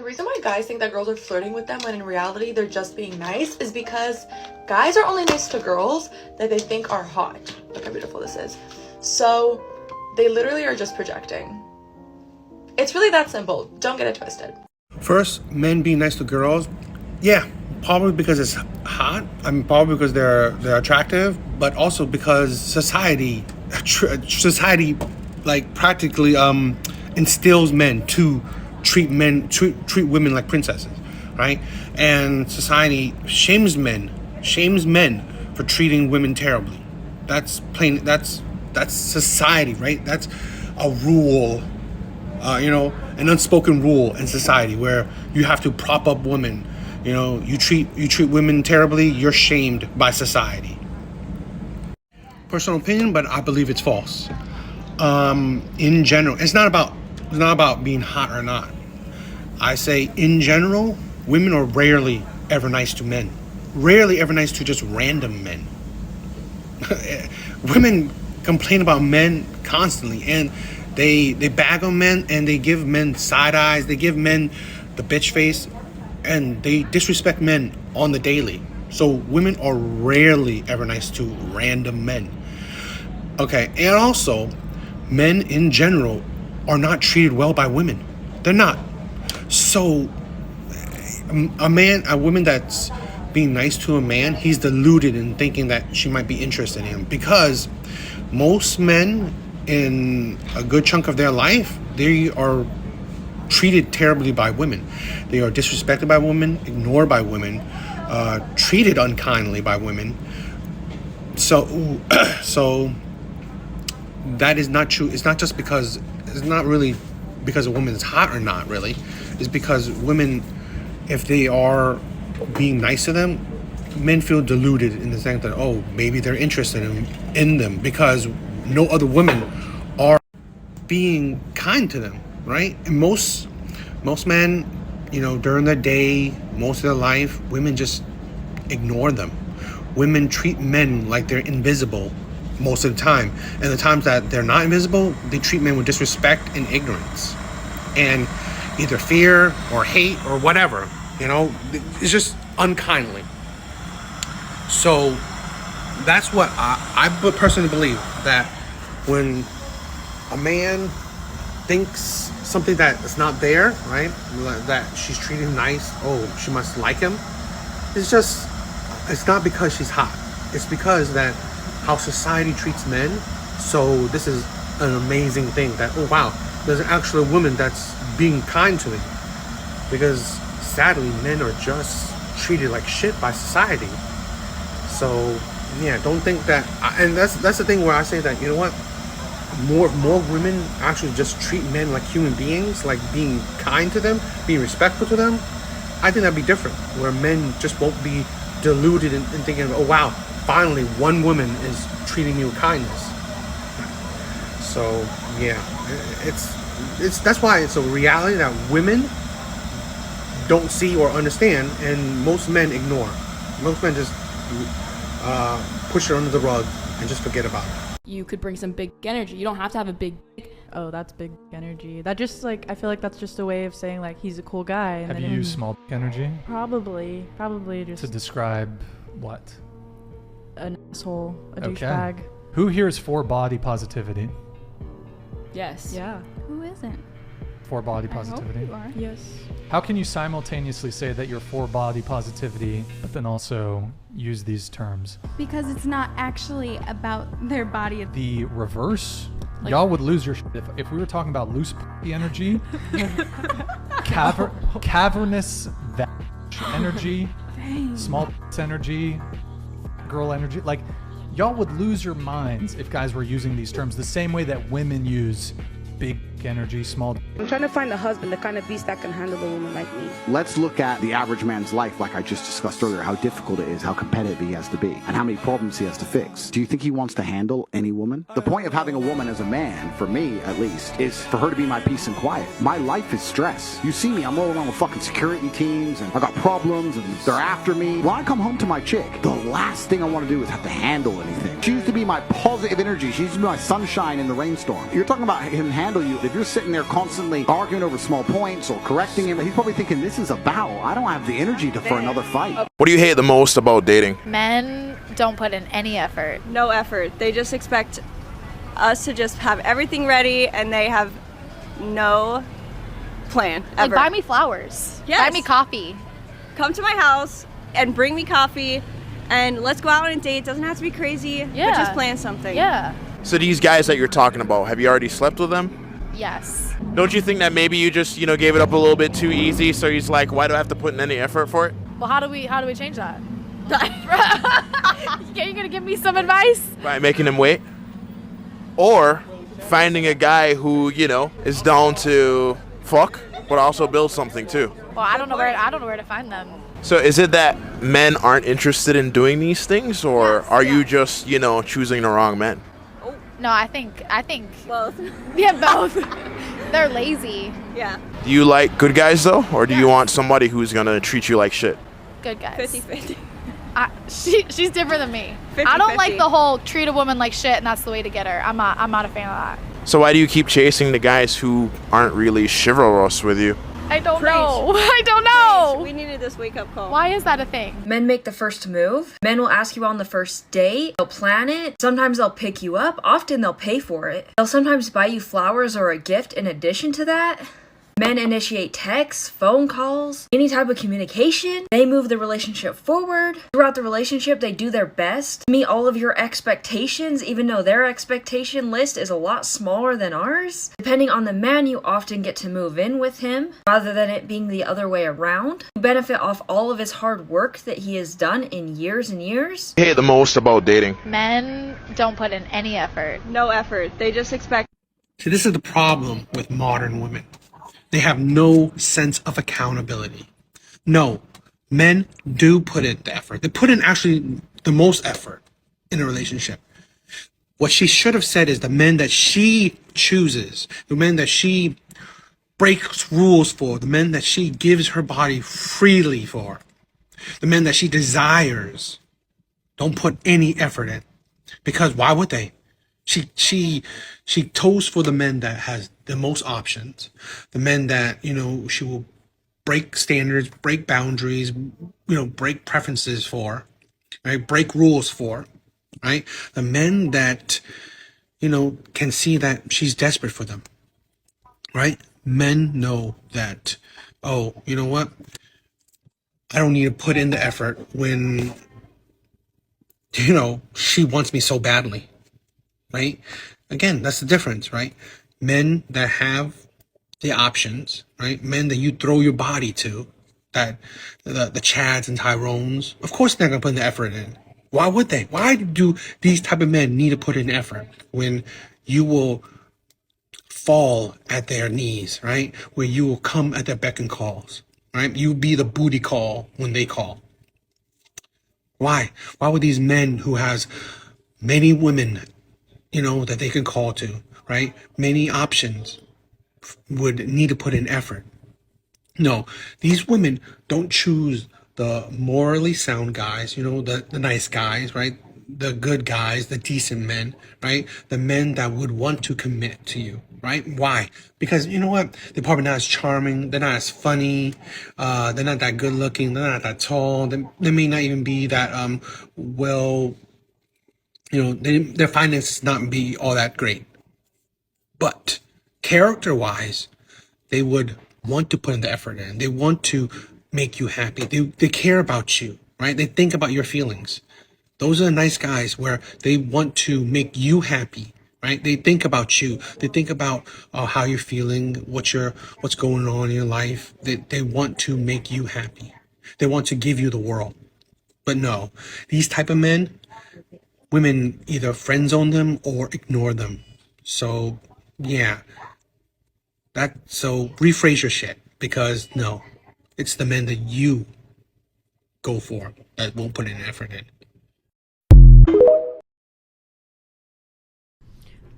The reason why guys think that girls are flirting with them when in reality they're just being nice is because guys are only nice to girls that they think are hot. Look how beautiful this is. So they literally are just projecting. It's really that simple. Don't get it twisted. First, men being nice to girls, yeah, probably because it's hot. I mean, probably because they're attractive, but also because society like practically instills men to treat women like princesses, right? And society shames men for treating women terribly. That's society, right? That's a rule, an unspoken rule in society where you have to prop up women. You treat women terribly, you're shamed by society. Personal opinion, but I believe it's false. In general, it's not about being hot or not. I say in general, women are rarely ever nice to men. Rarely ever nice to just random men. Women complain about men constantly, and they bag on men, and they give men side eyes, they give men the bitch face, and they disrespect men on the daily. So women are rarely ever nice to random men. Okay, and also, men in general are not treated well by women. They're not. So a woman that's being nice to a man, he's deluded in thinking that she might be interested in him, because most men in a good chunk of their life, they are treated terribly by women. They are disrespected by women, ignored by women, treated unkindly by women. So that is not true. It's not really because a woman is hot or not, really. It's because women, if they are being nice to them, men feel deluded in the sense that, oh, maybe they're interested in them, because no other women are being kind to them, right? And most men, during their day, most of their life, women just ignore them. Women treat men like they're invisible most of the time. And the times that they're not invisible, they treat men with disrespect and ignorance, and either fear or hate or whatever. It's just unkindly. So that's what I personally believe, that when a man thinks something that is not there, right, that she's treating him nice, oh, she must like him, it's not because she's hot. It's because that how society treats men. So this is an amazing thing that, oh wow, there's actually a woman that's being kind to me. Because sadly, men are just treated like shit by society. So yeah, don't think that, and that's the thing where I say that, you know what, more women actually just treat men like human beings, like being kind to them, being respectful to them. I think that'd be different, where men just won't be deluded in thinking, oh wow, finally one woman is treating me with kindness. So yeah, that's why it's a reality that women don't see or understand, and most men ignore. Most men just push it under the rug and just forget about it. You could bring some big energy. You don't have to have a big. Oh, that's big energy. That just I feel like that's just a way of saying he's a cool guy. And have you used small energy? Probably just to describe what? An asshole, a douchebag. Who here is for body positivity? Yes. Yeah. Who isn't? For body positivity? I hope you are. Yes. How can you simultaneously say that you're for body positivity, but then also use these terms? Because it's not actually about their body. The reverse? Y'all would lose your shit if we were talking about loose energy, cavernous energy, small energy, girl energy. Y'all would lose your minds if guys were using these terms the same way that women use big energy, small. I'm trying to find a husband, the kind of beast that can handle a woman like me. Let's look at the average man's life, like I just discussed earlier, how difficult it is, how competitive he has to be, and how many problems he has to fix. Do you think he wants to handle any woman? The point of having a woman as a man, for me at least, is for her to be my peace and quiet. My life is stress. You see me, I'm rolling around with fucking security teams, and I got problems, and they're after me. When I come home to my chick, the last thing I want to do is have to handle anything. She used to be my positive energy. She used to be my sunshine in the rainstorm. You're talking about him handle you. if you're sitting there constantly arguing over small points or correcting him, he's probably thinking, this is a battle. I don't have the energy for another fight. What do you hate the most about dating? Men don't put in any effort. No effort. They just expect us to just have everything ready, and they have no plan ever. Like, buy me flowers. Yes. Buy me coffee. Come to my house and bring me coffee, and let's go out on a date. It doesn't have to be crazy, but just plan something. Yeah. So these guys that you're talking about, have you already slept with them? Yes. Don't you think that maybe you just, gave it up a little bit too easy, so he's like, why do I have to put in any effort for it? Well, how do we change that? You gonna give me some advice? By making him wait? Or finding a guy who, is down to fuck, but also build something too. Well, I don't know where to find them. So is it that men aren't interested in doing these things, or are you just, choosing the wrong men? No, I think Both. yeah, both. They're lazy. Yeah. Do you like good guys though, or do you want somebody who's gonna treat you like shit? Good guys. 50-50. She's different than me. 50-50. I don't like the whole treat a woman like shit and that's the way to get her. I'm not a fan of that. So why do you keep chasing the guys who aren't really chivalrous with you? I don't Preach. know. I don't know. We needed this wake-up call. Why is that a thing? Men make the first move. Men will ask you on the first date. They'll plan it. Sometimes they'll pick you up. Often they'll pay for it. They'll sometimes buy you flowers or a gift in addition to that. Men initiate texts, phone calls, any type of communication. They move the relationship forward. Throughout the relationship, they do their best to meet all of your expectations, even though their expectation list is a lot smaller than ours. Depending on the man, you often get to move in with him, rather than it being the other way around. You benefit off all of his hard work that he has done in years and years. What do you hate the most about dating? Men don't put in any effort. No effort. They just expect. See, this is the problem with modern women. They have no sense of accountability. No, men do put in the effort. They put in actually the most effort in a relationship. What she should have said is the men that she chooses, the men that she breaks rules for, the men that she gives her body freely for, the men that she desires, don't put any effort in. Because why would they? She toes for the men that has the most options, the men that, she will break standards, break boundaries, break preferences for, right? Break rules for, right? The men that, can see that she's desperate for them, right? Men know that, oh, you know what? I don't need to put in the effort when, she wants me so badly. Right? Again, that's the difference, right? Men that have the options, right? Men that you throw your body to, that the Chads and Tyrones, of course they're gonna put the effort in. Why would they? Why do these type of men need to put in effort when you will fall at their knees, right? Where you will come at their beck and calls, right? You be the booty call when they call. Why? Why would these men who has many women that they can call to, right? Many options would need to put in effort. No, these women don't choose the morally sound guys, the nice guys, right? The good guys, the decent men, right? The men that would want to commit to you, right? Why? Because you know what? They're probably not as charming. They're not as funny. They're not that good looking. They're not that tall. They may not even be that, their finances not be all that great. But character-wise, they would want to put in the effort in. They want to make you happy. They care about you, right? They think about your feelings. Those are the nice guys where they want to make you happy, right? They think about you. They think about how you're feeling, what's going on in your life. They want to make you happy. They want to give you the world. But no, these type of men, women either friend zone them or ignore them. So, yeah. So rephrase your shit, because no, it's the men that you go for that won't put in effort in.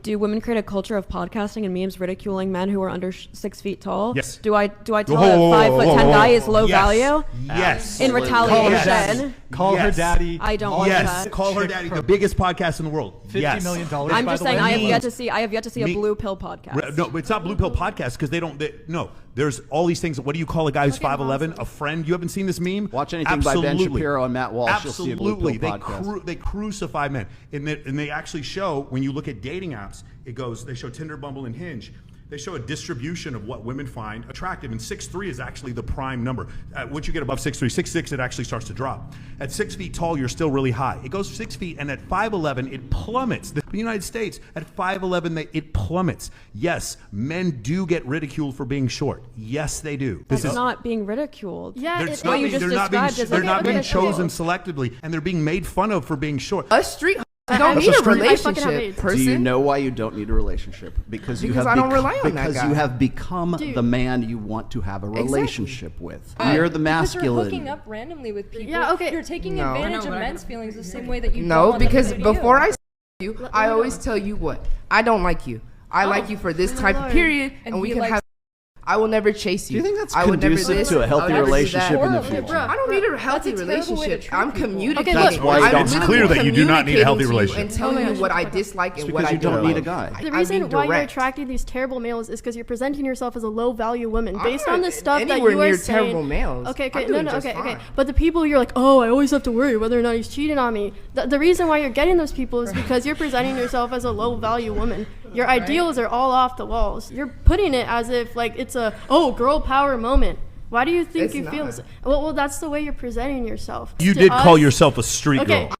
Do women create a culture of podcasting and memes ridiculing men who are under 6 feet tall? Yes. Do I tell a Whoa, 5'10" guy is low yes. value? Yes. In retaliation. Call her daddy. I don't want Yes. that. Call her daddy. The biggest podcast in the world. $50 million. I'm just saying I have yet to see a Me- blue pill podcast. No, it's not Blue Pill Podcast because no. There's all these things. What do you call a guy who's 5'11"? A friend? You haven't seen this meme? Watch anything by Ben Shapiro and Matt Walsh. You'll see a Blue Pill podcast. They crucify men, and they actually show when you look at dating apps. It goes. They show Tinder, Bumble, and Hinge. They show a distribution of what women find attractive, and 6'3" is actually the prime number. Once you get above 6'3", 6'6", it actually starts to drop. At 6 feet tall, you're still really high. It goes 6 feet, and at 5'11", it plummets. The United States, at 5'11", it plummets. Yes, men do get ridiculed for being short. Yes, they do. That's not being ridiculed. They're not being chosen selectively, and they're being made fun of for being short. A street. You don't need a relationship, person. Do you know why you don't need a relationship? Because I don't rely on that guy. Because you have become Dude. the man you want to have a relationship with. Right. You're the Because you're masculine. hooking up randomly with people. Yeah, okay. You're taking No. advantage of men's feelings the same way that you No, don't want them because to do to before you. I you, I always tell you what I don't like you. I like you for this type of period, and we he can likes- have. I will never chase you. Do you think that's I would never conducive this, to a I healthy would never do relationship that. in the future? I don't need a healthy terrible way to relationship. treat I'm people. communicating. Okay, look. That's why you don't It's clear that you do not need a healthy relationship. And telling you what I dislike and what because I you don't don't need a like. guy. The I'm reason being why you're direct. attracting these terrible males is because you're presenting yourself as a low value woman based I'm on not the stuff that anywhere you are near saying. terrible males. Okay, I'm no, doing no, just okay. fine. But the people you're like, oh, I always have to worry whether or not he's cheating on me. The reason why you're getting those people is because you're presenting yourself as a low value woman. Your ideals are all off the walls. You're putting it as if like it's a girl power moment. Why do you think It's you feel not. so? Well, that's the way you're presenting yourself. You To did call us- yourself a street Okay. girl.